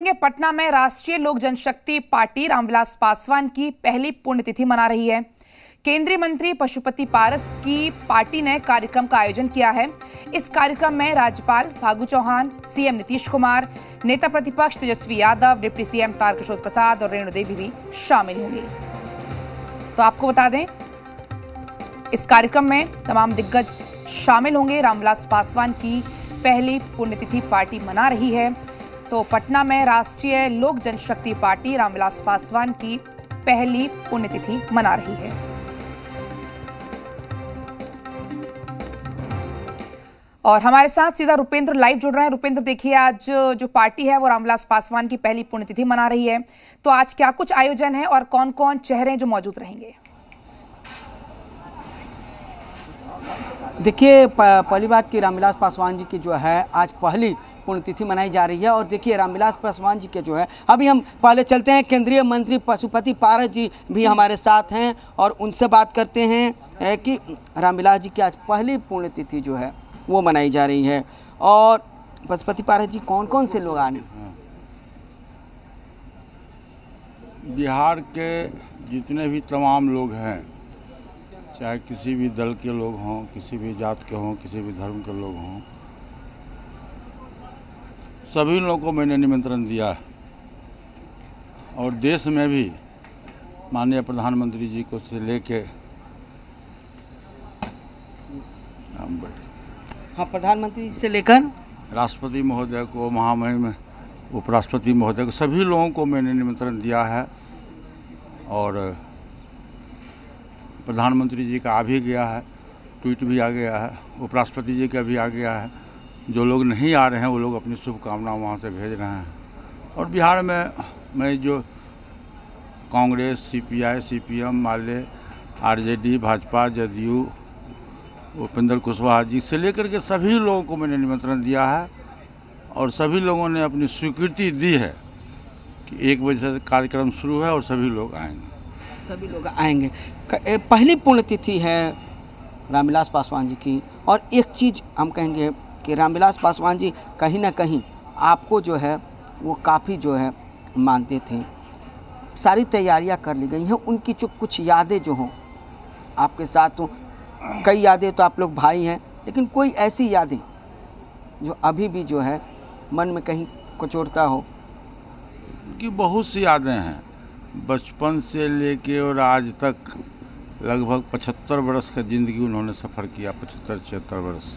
देखेंगे पटना में राष्ट्रीय लोक जनशक्ति पार्टी रामविलास पासवान की पहली पुण्यतिथि मना रही है। केंद्रीय मंत्री पशुपति पारस की पार्टी ने कार्यक्रम का आयोजन किया है। इस कार्यक्रम में राज्यपाल फागू चौहान, सीएम नीतीश कुमार, नेता प्रतिपक्ष तेजस्वी यादव, डिप्टी सीएम तारकिशोर प्रसाद और रेणु देवी भी शामिल होंगी। तो आपको बता दें, इस कार्यक्रम में तमाम दिग्गज शामिल होंगे। रामविलास पासवान की पहली पुण्यतिथि पार्टी मना रही है। तो पटना में राष्ट्रीय लोक जनशक्ति पार्टी रामविलास पासवान की पहली पुण्यतिथि मना रही है। और हमारे साथ सीधा रुपेंद्र लाइव जुड़ रहे हैं। रुपेंद्र, देखिए, आज जो पार्टी है वो रामविलास पासवान की पहली पुण्यतिथि मना रही है, तो आज क्या कुछ आयोजन है और कौन कौन चेहरे जो मौजूद रहेंगे? देखिए, पहली बात कि रामविलास पासवान जी की जो है आज पहली पुण्यतिथि मनाई जा रही है। और देखिए, रामविलास पासवान जी के जो है, अभी हम पहले चलते हैं, केंद्रीय मंत्री पशुपति पारस जी भी हमारे साथ हैं और उनसे बात करते हैं कि रामविलास जी की आज पहली पुण्यतिथि जो है वो मनाई जा रही है। और पशुपति पारस जी, कौन कौन से लोग आने? बिहार के जितने भी तमाम लोग हैं, चाहे किसी भी दल के लोग हों, किसी भी जात के हों, किसी भी धर्म के लोग हों, सभी लोगों को मैंने निमंत्रण दिया है। और देश में भी माननीय प्रधानमंत्री जी को से लेके प्रधानमंत्री जी से लेकर राष्ट्रपति महोदय को, महामहिम उपराष्ट्रपति महोदय को, सभी लोगों को मैंने निमंत्रण दिया है। और प्रधानमंत्री जी का आ भी गया है, ट्वीट भी आ गया है, उपराष्ट्रपति जी का भी आ गया है। जो लोग नहीं आ रहे हैं वो लोग अपनी शुभकामनाएं वहाँ से भेज रहे हैं। और बिहार में मैं जो कांग्रेस, सीपीआई, सीपीएम, माले, आरजेडी, भाजपा, जदयू, उपेंद्र कुशवाहा जी से लेकर के सभी लोगों को मैंने निमंत्रण दिया है। और सभी लोगों ने अपनी स्वीकृति दी है कि 1 बजे से कार्यक्रम शुरू है और सभी लोग आएंगे। सभी लोग आएंगे। पहली पुण्यतिथि है रामविलास पासवान जी की। और एक चीज़ हम कहेंगे कि रामविलास पासवान जी कहीं ना कहीं आपको जो है वो काफ़ी जो है मानते थे। सारी तैयारियां कर ली गई हैं। उनकी जो कुछ यादें जो हों आपके साथ, तो कई यादें, तो आप लोग भाई हैं, लेकिन कोई ऐसी यादें जो अभी भी जो है मन में कहीं कुचोड़ता हो? कि बहुत सी यादें हैं, बचपन से लेके और आज तक लगभग 75 वर्ष का ज़िंदगी उन्होंने सफ़र किया, 75-76 वर्ष।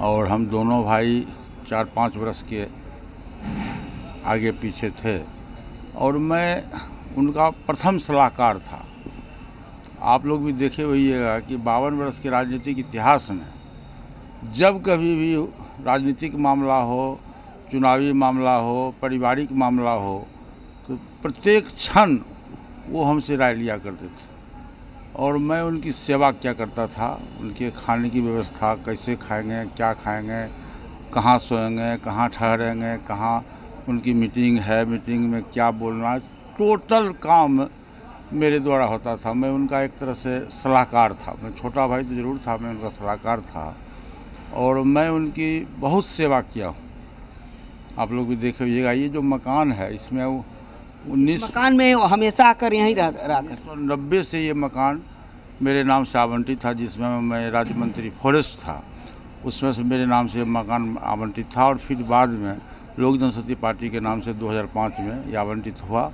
और हम दोनों भाई 4-5 वर्ष के आगे पीछे थे। और मैं उनका प्रथम सलाहकार था। आप लोग भी देखे होइएगा कि 52 वर्ष के राजनीतिक इतिहास में जब कभी भी राजनीतिक मामला हो, चुनावी मामला हो, पारिवारिक मामला हो, तो प्रत्येक क्षण वो हमसे राय लिया करते थे। और मैं उनकी सेवा क्या करता था, उनके खाने की व्यवस्था, कैसे खाएंगे, क्या खाएंगे, कहाँ सोएंगे, कहाँ ठहरेंगे, कहाँ उनकी मीटिंग है, मीटिंग में क्या बोलना, टोटल काम मेरे द्वारा होता था। मैं उनका एक तरह से सलाहकार था। मैं छोटा भाई तो ज़रूर था, मैं उनका सलाहकार था। और मैं उनकी बहुत सेवा किया हूँ। आप लोग भी देखे होइएगा, ये जो मकान है इसमें 19 मकान में हमेशा आकर यहीं रह कर 1990 से ये मकान मेरे नाम से आवंटित था, जिसमें मैं राज्य मंत्री फॉरेस्ट था। उसमें से मेरे नाम से मकान आवंटित था। और फिर बाद में लोक जनशक्ति पार्टी के नाम से 2005 में ये आवंटित हुआ।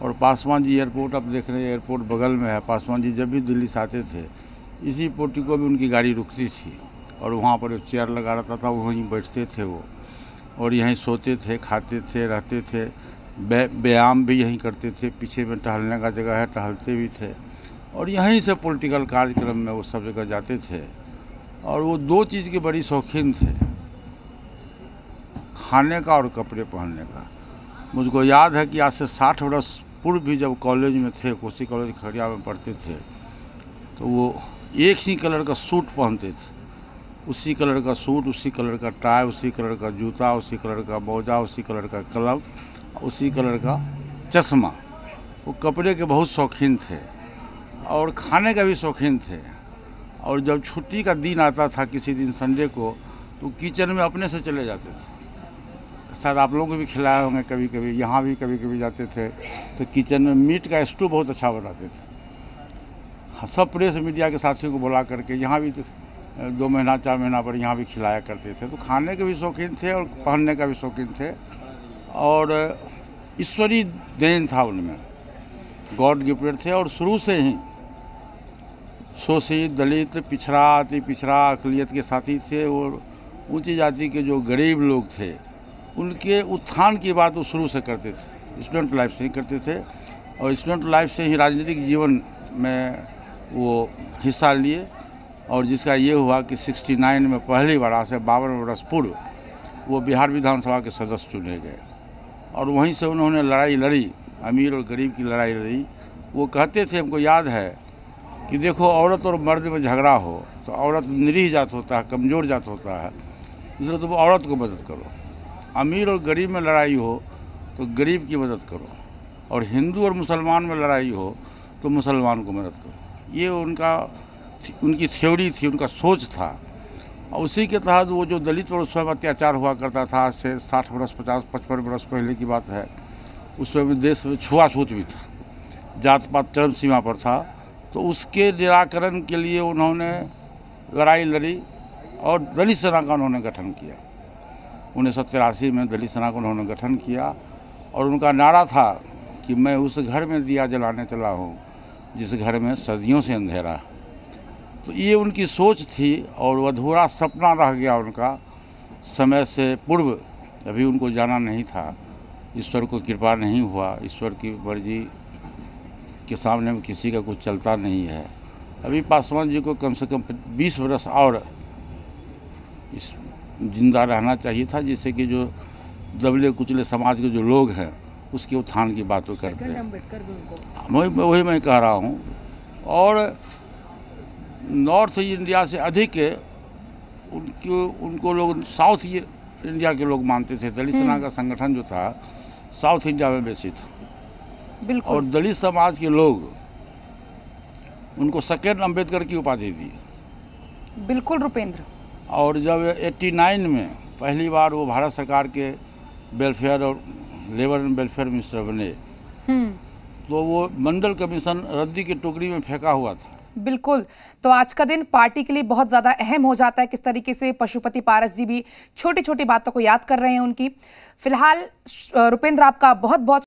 और पासवान जी एयरपोर्ट, आप देख रहे हैं, एयरपोर्ट बगल में है। पासवान जी जब भी दिल्ली से आते थे, इसी पोर्टिको में उनकी गाड़ी रुकती थी और वहाँ पर चेयर लगा रहता था, वहीं बैठते थे वो, और यहीं सोते थे, खाते थे, रहते थे। व्यायाम भी यहीं करते थे। पीछे में टहलने का जगह है, टहलते भी थे। और यहीं से पॉलिटिकल कार्यक्रम में वो सब जगह जाते थे। और वो 2 चीज़ के बड़ी शौकीन थे, खाने का और कपड़े पहनने का। मुझको याद है कि आज से 60 वर्ष पूर्व भी जब कॉलेज में थे, कोसी कॉलेज खड़िया में पढ़ते थे, तो वो एक ही कलर का सूट पहनते थे। उसी कलर का सूट, उसी कलर का टाई, उसी कलर का जूता, उसी कलर का मोजा, उसी कलर का क्लब, उसी कलर का चश्मा। वो कपड़े के बहुत शौकीन थे और खाने का भी शौकीन थे। और जब छुट्टी का दिन आता था, किसी दिन संडे को, तो किचन में अपने से चले जाते थे शायद आप लोगों को भी खिलाए होंगे कभी कभी, यहाँ भी कभी कभी जाते थे तो किचन में मीट का स्टू बहुत अच्छा बनाते थे। हाँ, सब प्रेस मीडिया के साथियों को बुला करके यहाँ भी 2 महीना 4 महीना पर यहाँ भी खिलाया करते थे। तो खाने के भी शौकीन थे और पहनने का भी शौकीन थे, और ईश्वरीय देन था उनमें, गॉड गिफ्टेड थे। और शुरू से ही शोषित, दलित, पिछड़ा, अति पिछड़ा, अकलियत के साथी थे। और ऊंची जाति के जो गरीब लोग थे उनके उत्थान की बात वो शुरू से करते थे, स्टूडेंट लाइफ से ही करते थे। और स्टूडेंट लाइफ से ही राजनीतिक जीवन में वो हिस्सा लिए, और जिसका ये हुआ कि 69 में पहली बार, आज से 52 वर्ष पूर्व, वो बिहार विधानसभा के सदस्य चुने गए। और वहीं से उन्होंने लड़ाई लड़ी, अमीर और गरीब की लड़ाई लड़ी। वो कहते थे, हमको याद है कि देखो, औरत और मर्द में झगड़ा हो तो औरत निरीह जात होता है, कमज़ोर जात होता है, इसलिए तुम औरत को मदद करो। अमीर और गरीब में लड़ाई हो तो गरीब की मदद करो, और हिंदू और मुसलमान में लड़ाई हो तो मुसलमान को मदद करो। ये उनकी थ्योरी थी, उनका सोच था। और उसी के तहत वो जो दलित पर उस समय अत्याचार हुआ करता था, आज से 60 वर्ष 50-55 वर्ष पहले की बात है, उस समय देश में छुआछूत भी था, जात पात चरम सीमा पर था। तो उसके निराकरण के लिए उन्होंने लड़ाई लड़ी और दलित सेना का उन्होंने गठन किया। 1983 में दलित सेना का उन्होंने गठन किया, और उनका नारा था कि मैं उस घर में दिया जलाने चला हूँ जिस घर में सदियों से अंधेरा है। तो ये उनकी सोच थी, और वो अधूरा सपना रह गया उनका समय से पूर्व। अभी उनको जाना नहीं था, ईश्वर को कृपा नहीं हुआ, ईश्वर की मर्जी के सामने में किसी का कुछ चलता नहीं है। अभी पासवान जी को कम से कम 20 वर्ष और इस जिंदा रहना चाहिए था, जिससे कि जो दबले कुचले समाज के जो लोग हैं उसके उत्थान की बात वो करते हैं। वही मैं कह रहा हूँ। और नॉर्थ इंडिया से अधिक उनको लोग साउथ इंडिया के लोग मानते थे। दलित सेना का संगठन जो था साउथ इंडिया में बेसी था, बिल्कुल। और दलित समाज के लोग उनको सेकेंड अम्बेडकर की उपाधि दी। बिल्कुल रुपेंद्र। और जब 89 में पहली बार वो भारत सरकार के वेलफेयर और लेबर एंड वेलफेयर मिनिस्टर बने, तो वो मंडल कमीशन रद्दी की टोकरी में फेंका हुआ था। बिल्कुल। तो आज का दिन पार्टी के लिए बहुत ज्यादा अहम हो जाता है। किस तरीके से पशुपति पारस जी भी छोटी छोटी बातों को याद कर रहे हैं उनकी। फिलहाल रुपेंद्र, आपका बहुत बहुत